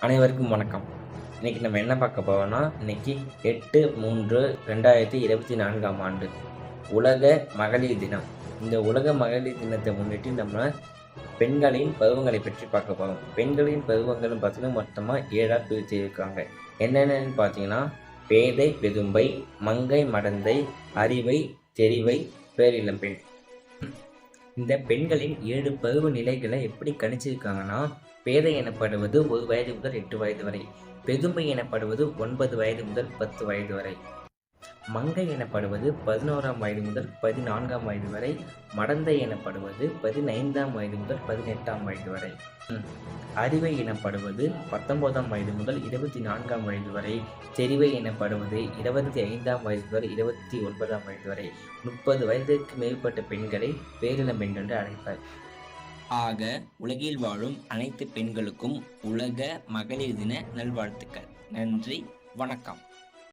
அனைவருக்கும் வணக்கம். இன்னைக்கு நம்ம என்ன பார்க்க போறோம்னா, இன்னைக்கு 8/3/2024 ஆண்டு உலக மகளிர் தினம். இந்த உலக மகளிர் தினத்தை முன்னிட்டு நம்ம பெண்களின் பருவங்களை பற்றி பார்க்க போறோம். பெண்களின் பருவங்கள்னு பார்த்தீங்கன்னா மொத்தமா 7ஆ பிரிச்சிருக்காங்க. என்னென்னன்னு பார்த்தீங்கன்னா, பேதை, பெதும்பை, மங்கை, மடந்தை, அறிவை, தெரிவை, பேரிளம்பெண். இந்த பெண்களின் 7 பருவ நிலைகளை எப்படி கணிச்சிருக்காங்கன்னா, பேதை எனப்படுவது 1 வயது முதல் 8 வயது வரை, பெதும்பை எனப்படுவது 9 வயது முதல் 10 வயது வரை, மங்கை எனப்படுவது 11ஆம் வயது முதல் 14ஆம் வயது வரை, மடந்தை எனப்படுவது 15ஆம் வயது முதல் 18ஆம் வயது வரை, அறிவை எனப்படுவது 19ஆம் வயது முதல் 24ஆம் வயது வரை, தெரிவை எனப்படுவது 25ஆம் வயது முதல் 29ஆம் வயது வரை, 30 வயதிற்கு மேற்பட்ட பெண்களை பேரிளம் பெண் என்று அழைப்பர். ஆக உலகில் வாழும் அனைத்து பெண்களுக்கும் உலக மகளிர் தின நல்வாழ்த்துக்கள். நன்றி, வணக்கம்.